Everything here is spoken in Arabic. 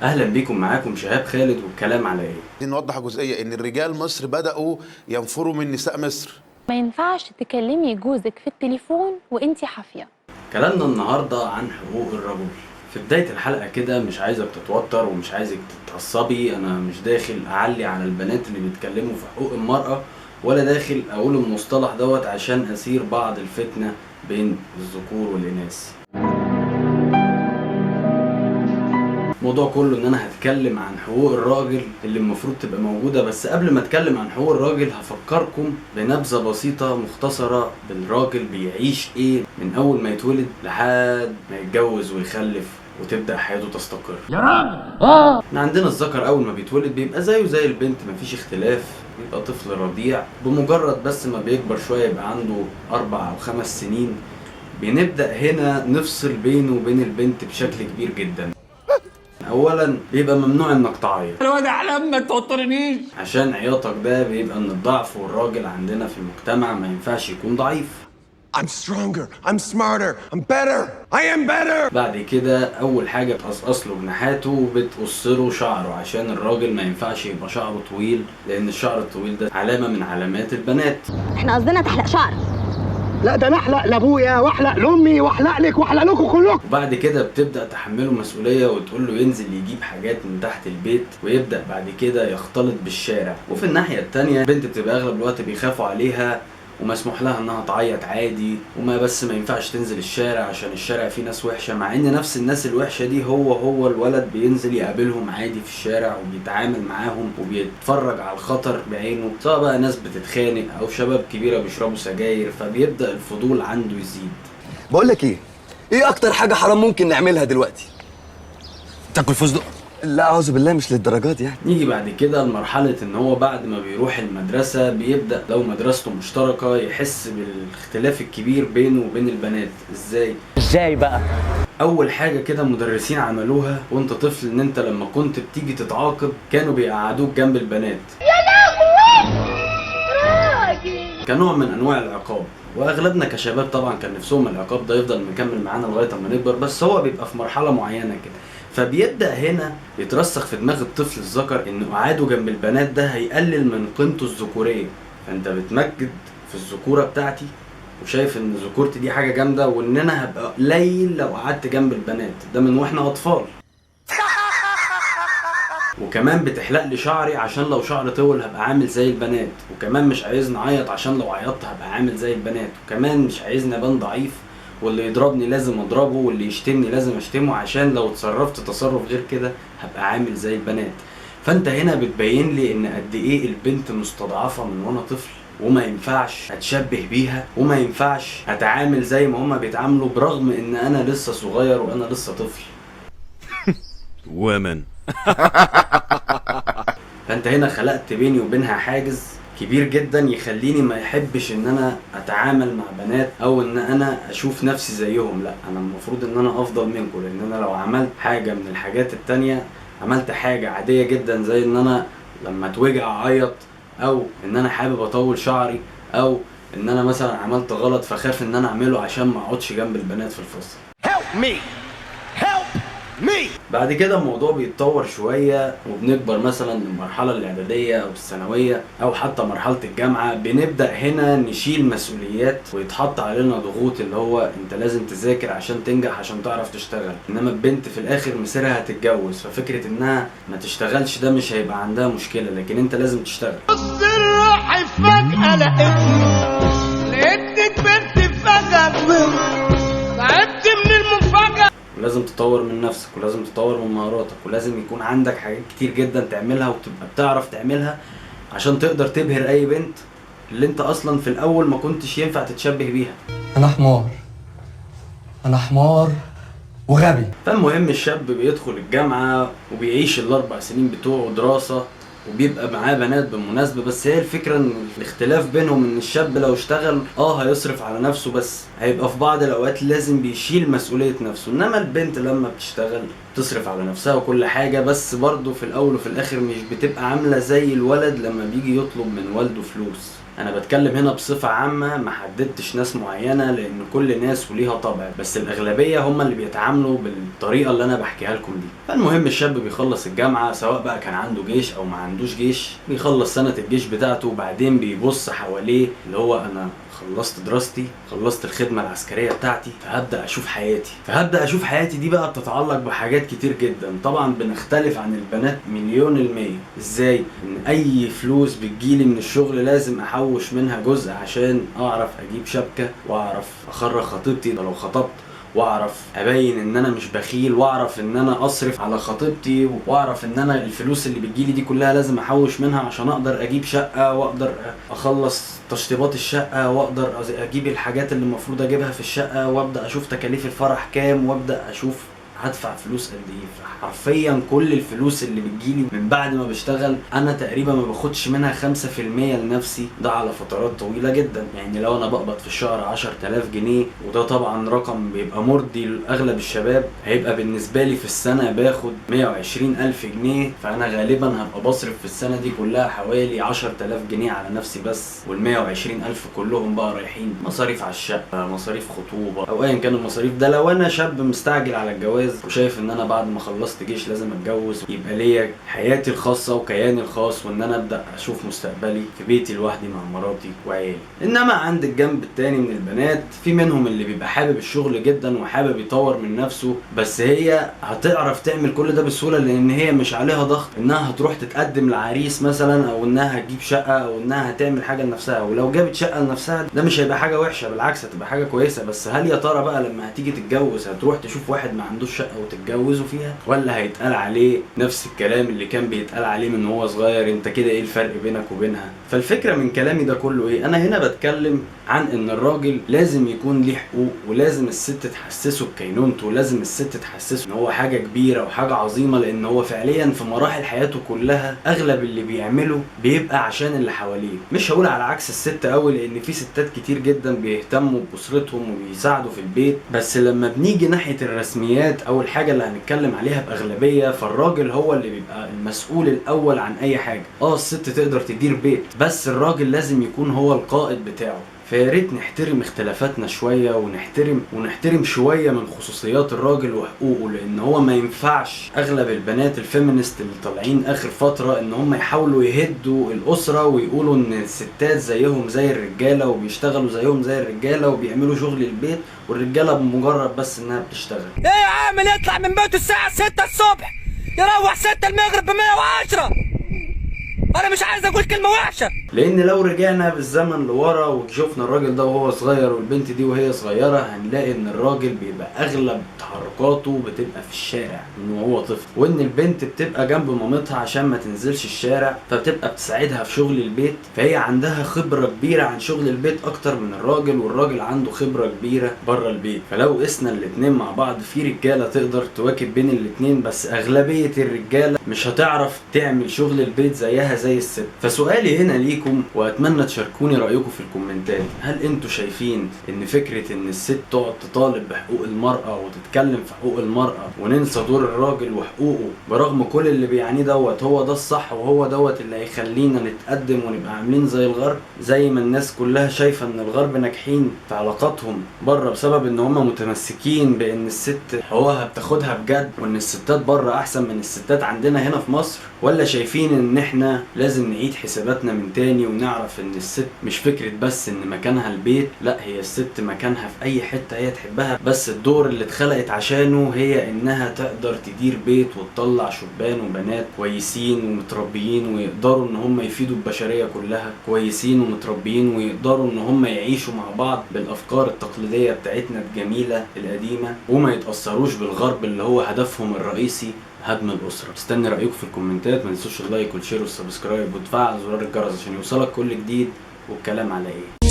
اهلا بيكم، معاكم شهاب خالد، والكلام على ايه؟ دي نوضح جزئيه ان الرجال مصر بداوا ينفروا من نساء مصر. ما ينفعش تكلمي جوزك في التليفون وانتي حافيه. كلامنا النهارده عن حقوق الرجل. في بدايه الحلقه كده مش عايزك تتوتر ومش عايزك تتعصبي، انا مش داخل اعلي على البنات اللي بيتكلموا في حقوق المراه، ولا داخل اقول المصطلح دوت عشان اثير بعض الفتنه بين الذكور والاناث. الموضوع كله ان انا هتكلم عن حقوق الراجل اللي المفروض تبقى موجودة. بس قبل ما اتكلم عن حقوق الراجل هفكركم بنبذة بسيطة مختصرة بالراجل بيعيش ايه من اول ما يتولد لحد ما يتجوز ويخلف وتبدأ حياته تستقر. يا راجل احنا عندنا الذكر اول ما بيتولد بيبقى زيه زي البنت، مفيش اختلاف، بيبقى طفل رضيع. بمجرد بس ما بيكبر شوية يبقى عنده 4 أو 5 سنين بنبدأ هنا نفصل بينه وبين البنت بشكل كبير جدا. اولا بيبقى ممنوع انك تعيط. الواد احلام ما توترنيش، عشان عياطك ده بيبقى من الضعف، والراجل عندنا في المجتمع ما ينفعش يكون ضعيف. I'm stronger, I'm smarter, I'm better, I am better. بعد كده اول حاجه بتقصقص له جناحاته وبتقص له شعره، عشان الراجل ما ينفعش يبقى شعره طويل، لان الشعر الطويل ده علامه من علامات البنات. احنا قصدنا تحلق شعر. لا ده انا احلق لابويا واحلق لامي واحلق لك واحلق لكم كلكم. وبعد كده بتبدا تحمله مسؤوليه وتقول له ينزل يجيب حاجات من تحت البيت، ويبدا بعد كده يختلط بالشارع. وفي الناحيه الثانيه البنت بتبقى اغلب الوقت بيخافوا عليها ومسموح لها انها تعيط عادي، وما بس ما ينفعش تنزل الشارع عشان الشارع فيه ناس وحشه، مع ان نفس الناس الوحشه دي هو الولد بينزل يقابلهم عادي في الشارع وبيتعامل معاهم وبيتفرج على الخطر بعينه، سواء بقى ناس بتتخانق او شباب كبيره بيشربوا سجاير، فبيبدا الفضول عنده يزيد. بقول لك ايه اكتر حاجه حرام ممكن نعملها دلوقتي؟ تاكل فستق؟ لا اعوذ بالله، مش للدرجات يعني. نيجي بعد كده لمرحله ان هو بعد ما بيروح المدرسه بيبدا لو مدرسته مشتركه يحس بالاختلاف الكبير بينه وبين البنات. ازاي بقى؟ اول حاجه كده مدرسين عملوها وانت طفل، ان انت لما كنت بتيجي تتعاقب كانوا بيقعدوك جنب البنات. يا لهوي راجل! كنوع من انواع العقاب، واغلبنا كشباب طبعا كان نفسهم العقاب ده يفضل مكمل معانا لغايه اما نكبر، بس هو بيبقى في مرحله معينه كده. فبيبدأ هنا يترسخ في دماغ الطفل الذكر ان قعاده جنب البنات ده هيقلل من قيمته الذكوريه، فانت بتمجد في الذكوره بتاعتي وشايف ان ذكورتي دي حاجه جامده، وان انا هبقى قليل لو قعدت جنب البنات، ده من واحنا اطفال. وكمان بتحلق لي شعري عشان لو شعري طول هبقى عامل زي البنات، وكمان مش عايزني اعيط عشان لو عيطت هبقى عامل زي البنات، وكمان مش عايزني ابان ضعيف، واللي يضربني لازم اضربه، واللي يشتمني لازم اشتمه، عشان لو اتصرفت تصرف غير كده هبقى عامل زي البنات. فانت هنا بتبين لي ان قد ايه البنت مستضعفه من وانا طفل، وما ينفعش اتشبه بيها، وما ينفعش اتعامل زي ما هما بيتعاملوا، برغم ان انا لسه صغير وانا لسه طفل. women. فانت هنا خلقت بيني وبينها حاجز كبير جدا يخليني ما يحبش ان انا اتعامل مع بنات او ان انا اشوف نفسي زيهم. لا، انا المفروض ان انا افضل منكم، لان انا لو عملت حاجة من الحاجات التانية، عملت حاجة عادية جدا زي ان انا لما اتوجع اعيط، او ان انا حابب اطول شعري، او ان انا مثلا عملت غلط فخاف ان انا اعمله عشان ما اقعدش جنب البنات في الفصل. Help me. Help me. بعد كده الموضوع بيتطور شوية وبنكبر مثلا للمرحلة الإعدادية أو الثانوية أو حتى مرحلة الجامعة، بنبدأ هنا نشيل مسؤوليات ويتحط علينا ضغوط، اللي هو أنت لازم تذاكر عشان تنجح عشان تعرف تشتغل. إنما البنت في الآخر مصيرها هتتجوز، ففكرة إنها ما تشتغلش ده مش هيبقى عندها مشكلة، لكن أنت لازم تشتغل. بص الروح فجأة لقيتني كبرت فجأة، تعبت من المفاجأة. ولازم تطور من نفسك، ولازم تطور من مهاراتك، ولازم يكون عندك حاجات كتير جدا تعملها وتبقى بتعرف تعملها عشان تقدر تبهر اي بنت اللي انت اصلا في الاول ما كنتش ينفع تتشبه بيها. انا حمار وغبي. فالمهم الشاب بيدخل الجامعة وبيعيش ال4 سنين بتوعه دراسة، وبيبقى معاه بنات بالمناسبة، بس هي الفكرة ان الاختلاف بينهم ان الشاب لو اشتغل هيصرف على نفسه، بس هيبقى في بعض الاوقات لازم بيشيل مسؤولية نفسه، انما البنت لما بتشتغل تصرف على نفسها وكل حاجة، بس برضه في الاول وفي الاخر مش بتبقى عاملة زي الولد لما بيجي يطلب من والده فلوس. انا بتكلم هنا بصفة عامة، ما حددتش ناس معينة لان كل ناس وليها طبع، بس الاغلبية هم اللي بيتعاملوا بالطريقة اللي انا بحكيها لكم دي. فالمهم الشاب بيخلص الجامعة، سواء بقى كان عنده جيش او ما عندوش جيش، بيخلص سنة الجيش بتاعته وبعدين بيبص حواليه اللي هو انا خلصت دراستي، خلصت الخدمة العسكرية بتاعتي، فهبدأ اشوف حياتي دي بقى بتتعلق بحاجات كتير جدا. طبعا بنختلف عن البنات 1,000,000%. ازاي؟ ان اي فلوس بتجيلي من الشغل لازم احوش منها جزء عشان اعرف اجيب شبكة، واعرف اخرج خطيبتي لو خطبت، واعرف ابين ان انا مش بخيل، واعرف ان انا اصرف على خطيبتي، واعرف ان انا الفلوس اللي بتجيلي دي كلها لازم احوش منها عشان اقدر اجيب شقة، واقدر اخلص تشطيبات الشقة، واقدر اجيب الحاجات اللي المفروض اجيبها في الشقة، وابدا اشوف تكاليف الفرح كام، وابدا اشوف هدفع فلوس قد ايه. حرفيا كل الفلوس اللي بتجيلي من بعد ما بشتغل انا تقريبا ما باخدش منها 5% لنفسي، ده على فترات طويله جدا. يعني لو انا بقبض في الشهر 10,000 جنيه، وده طبعا رقم بيبقى مرضي لاغلب الشباب، هيبقى بالنسبه لي في السنه باخد 120,000 جنيه، فانا غالبا هبقى بصرف في السنه دي كلها حوالي 10,000 جنيه على نفسي بس، وال120,000 كلهم بقى رايحين مصاريف على الشقه، مصاريف خطوبه، او ايا كان المصاريف. ده لو انا شاب مستعجل على الجواز وشايف ان انا بعد ما خلصت جيش لازم اتجوز، يبقى ليا حياتي الخاصه وكياني الخاص، وان انا ابدا اشوف مستقبلي في بيتي لوحدي مع مراتي وعيالي. انما عند الجنب التاني من البنات، في منهم اللي بيبقى حابب الشغل جدا وحابب يطور من نفسه، بس هي هتعرف تعمل كل ده بسهوله لان هي مش عليها ضغط انها هتروح تتقدم لعريس مثلا، او انها هتجيب شقه، او انها هتعمل حاجه لنفسها. ولو جابت شقه لنفسها ده مش هيبقى حاجه وحشه، بالعكس هتبقى حاجه كويسه. بس هل يا ترى بقى لما هتيجي تتجوز هتروح تشوف واحد ما عندوش شقه وتتجوزوا فيها، ولا هيتقال عليه نفس الكلام اللي كان بيتقال عليه من هو صغير، انت كده ايه الفرق بينك وبينها؟ فالفكره من كلامي ده كله ايه؟ انا هنا بتكلم عن ان الراجل لازم يكون ليه حقوق، ولازم الست تحسسه بكينونته، ولازم الست تحسسه ان هو حاجه كبيره وحاجه عظيمه، لان هو فعليا في مراحل حياته كلها اغلب اللي بيعمله بيبقى عشان اللي حواليه. مش هقول على عكس الست قوي، لان في ستات كتير جدا بيهتموا باسرتهم وبيساعدوا في البيت، بس لما بنيجي ناحيه الرسميات او الحاجه اللي هنتكلم عليها باغلبيه، فالراجل هو اللي بيبقى المسؤول الاول عن اي حاجه. الست تقدر تدير بيت، بس الراجل لازم يكون هو القائد بتاعه. فيا ريت نحترم اختلافاتنا شويه، ونحترم شويه من خصوصيات الراجل وحقوقه، لان هو ما ينفعش اغلب البنات الفيمينست اللي طالعين اخر فتره ان هم يحاولوا يهدوا الاسره ويقولوا ان الستات زيهم زي الرجاله وبيشتغلوا زيهم زي الرجاله وبيعملوا شغل البيت، والرجاله بمجرد بس انها بتشتغل. ايه يا عامل يطلع من بيته الساعه 6 الصبح يروح 6 المغرب ب 110؟ انا مش عايز اقول كلمه وحشه، لان لو رجعنا بالزمن لورا وشوفنا الراجل ده وهو صغير والبنت دي وهي صغيره، هنلاقي ان الراجل بيبقى اغلب تحركاته بتبقى في الشارع من وهو طفل، وان البنت بتبقى جنب مامتها عشان ما تنزلش الشارع، فبتبقى بتساعدها في شغل البيت، فهي عندها خبره كبيره عن شغل البيت اكتر من الراجل، والراجل عنده خبره كبيره بره البيت. فلو قسنا الاتنين مع بعض، في رجاله تقدر تواكب بين الاتنين، بس اغلبيه الرجاله مش هتعرف تعمل شغل البيت زيها زي الست. فسؤالي هنا ليكم، واتمنى تشاركوني رايكم في الكومنتات، هل انتوا شايفين ان فكره ان الست تقعد تطالب بحقوق المراه وتتكلم في حقوق المراه وننسى دور الراجل وحقوقه برغم كل اللي بيعانيه دوت، هو ده الصح وهو دوت اللي هيخلينا نتقدم ونبقى عاملين زي الغرب، زي ما الناس كلها شايفه ان الغرب ناجحين في علاقاتهم بره بسبب ان هم متمسكين بان الست حقوقها بتاخدها بجد، وان الستات بره احسن من الستات عندنا هنا في مصر؟ ولا شايفين ان احنا لازم نعيد حساباتنا من تاني ونعرف ان الست مش فكرة بس ان مكانها البيت، لا هي الست مكانها في اي حتة هي تحبها، بس الدور اللي اتخلقت عشانه هي انها تقدر تدير بيت وتطلع شبان وبنات كويسين ومتربيين ويقدروا ان هم يفيدوا البشرية كلها، كويسين ومتربيين ويقدروا ان هم يعيشوا مع بعض بالافكار التقليدية بتاعتنا الجميلة القديمة، وما يتأثروش بالغرب اللي هو هدفهم الرئيسي هدم الاسره. استني رايكم في الكومنتات، ما تنسوش اللايك والشير والسبسكرايب وتفعل زرار الجرس عشان يوصلك كل جديد. والكلام على ايه؟